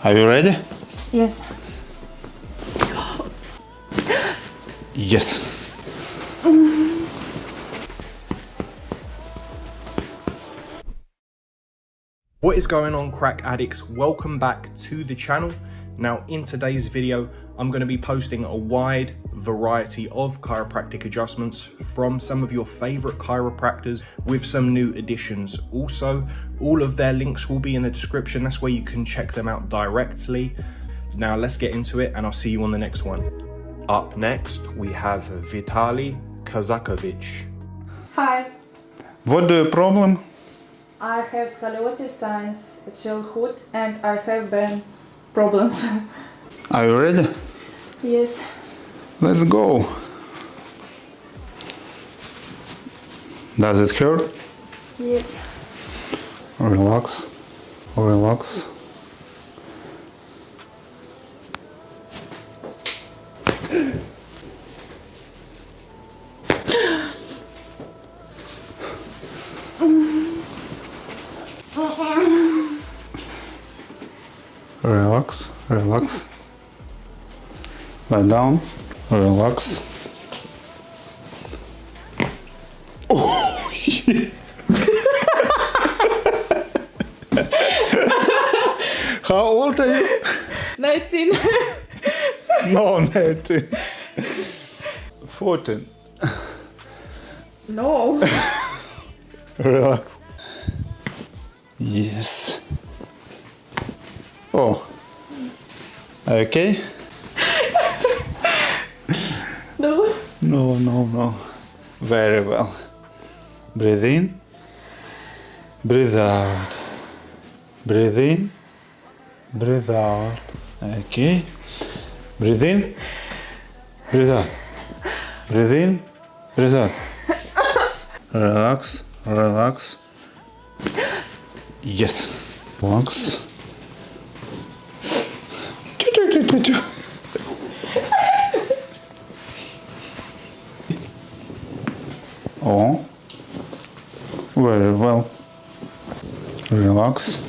Are you ready? Yes. Yes. What is going on, crack addicts? Welcome back to the channel. Now in today's video, I'm going to be posting a wide variety of chiropractic adjustments from some of your favorite chiropractors with some new additions. Also, all of their links will be in the description. That's where you can check them out directly. Now let's get into it and I'll see you on the next one. Up next, we have Vitaly Kazakovich. Hi. What the problem? I have scoliosis since childhood and I have been problems. Are you ready? Yes. Let's go. Does it hurt? Yes. Relax. Relax. Relax, relax. Lie down, relax. Oh shit! How old are you? 19. No, 19. 14. No. Relax. Yes. Oh. Okay? No. No, no, no. Very well. Breathe in. Breathe out. Breathe in. Breathe out. Okay. Breathe in. Breathe out. Breathe in. Breathe out. Relax. Relax. Yes. Relax. Oh, very well. Relax.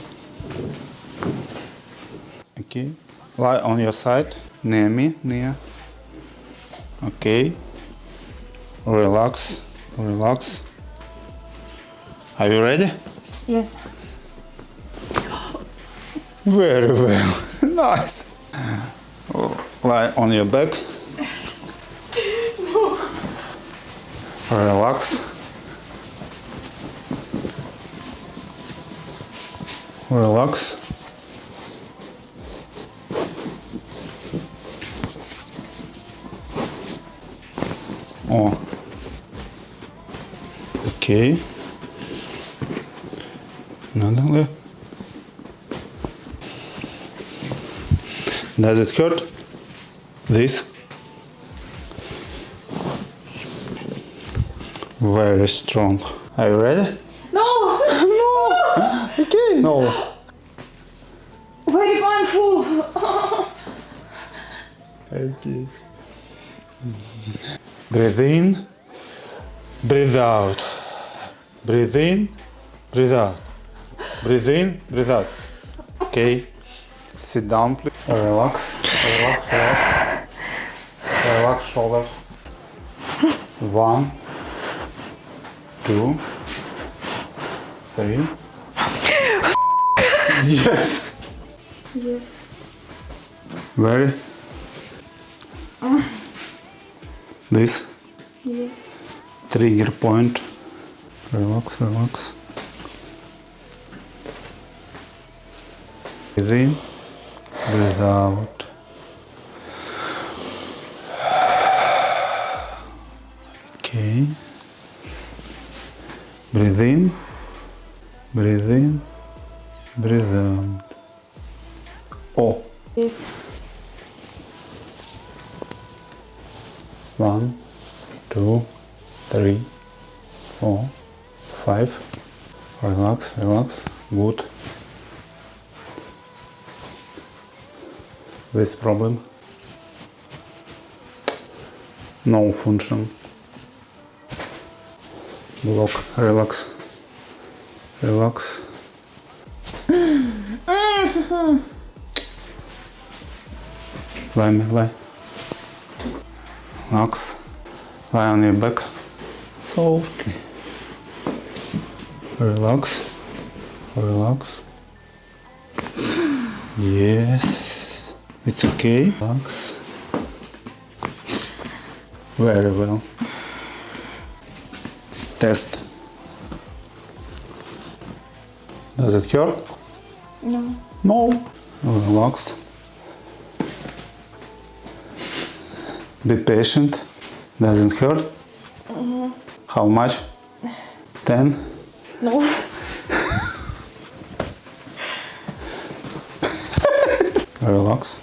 Okay. Lie on your side, near me, near. Okay. Relax. Relax. Are you ready? Yes. Very well. Nice. Lie on your back. No. Relax. Relax. Oh. Okay. Надо. Does it hurt? This? Very strong. Are you ready? No. No. Okay. No. Very painful. Okay. Breathe in. Breathe out. Breathe in. Breathe out. Breathe in. Breathe out. Okay. Sit down, please. Relax. Relax. Relax. Relax shoulders. 1, 2, 3. Yes. Yes. Very. This Yes. trigger point. Relax, relax. Breathe in, breathe out. Okay. Breathe in, breathe in, breathe out. Oh. Yes. 1, 2, 3, 4, 5. Relax, relax. Good. This problem? No function. Block. Relax. Relax. Lie me, lie. Relax. Lie on your back. Softly. Relax. Relax. Yes. It's okay. Relax. Very well. Test. Does it hurt? No. No. Relax. Be patient. Doesn't hurt? How much? 10? No. Relax.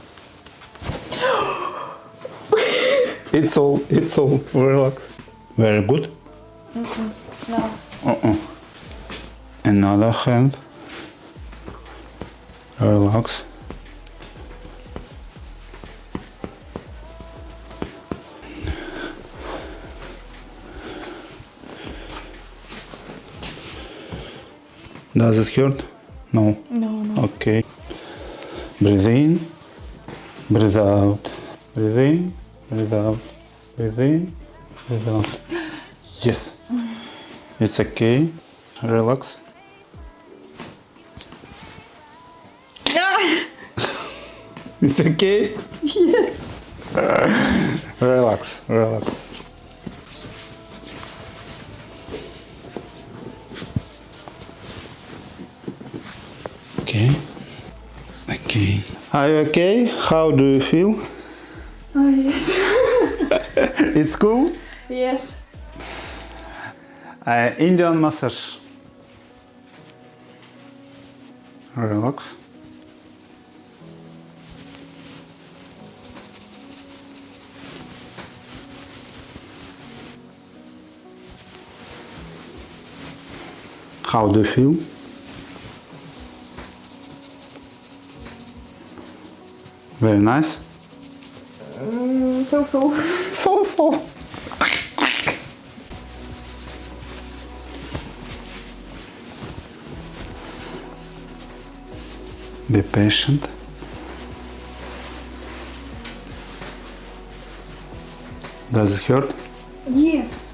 It's all. Relax. Very good. No. Another hand. Relax. Does it hurt? No. No. Okay. Breathe in. Breathe out. Breathe in. Breathe out. Breathe in. Breathe out. Yes. It's okay. Relax. It's okay? Yes. Relax. Okay. Are you okay? How do you feel? Oh, yes. It's cool? Yes. Indian massage. Relax. How do you feel? Very nice. So. So. Be patient. Does it hurt? Yes.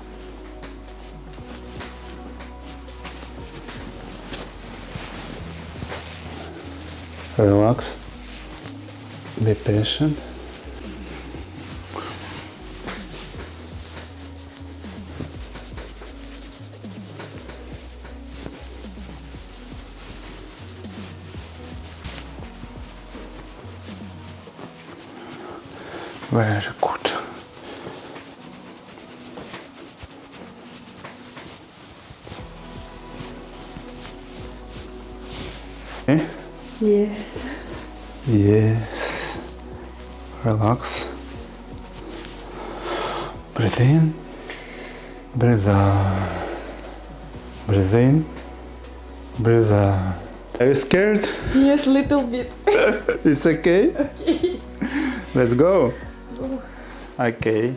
Relax. Be patient. Very good. Okay. Yes. Yes. Relax. Breathe in. Breathe out. Breathe in. Breathe out. Are you scared? Yes, little bit. It's okay? Okay. Let's go. Okay.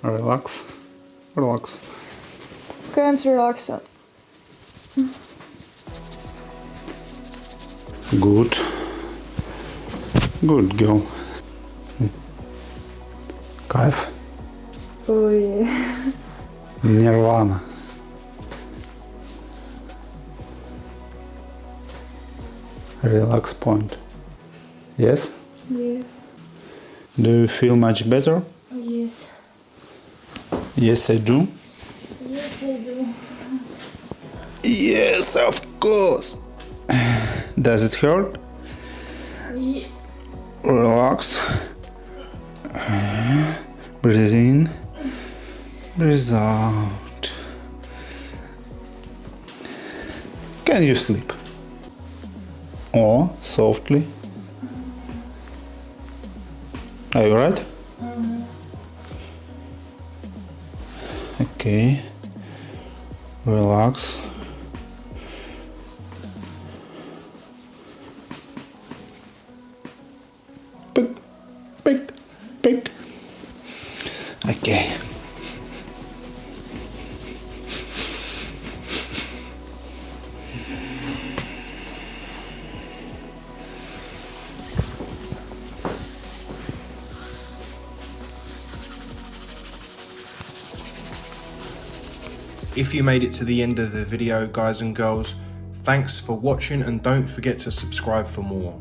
Relax. Can't relax it. Good. Good girl. Кайф. Oh, yeah. Nirvana. Relax point. Yes? Yes. Do you feel much better? Yes. Yes, I do. Yes, I do. Yes, of course. Does it hurt? Yeah. Relax. Breathe in. Breathe out. Can you sleep? Or softly? Are you right? Okay. Relax. Pick. Okay. If you made it to the end of the video, guys and girls, thanks for watching, and don't forget to subscribe for more.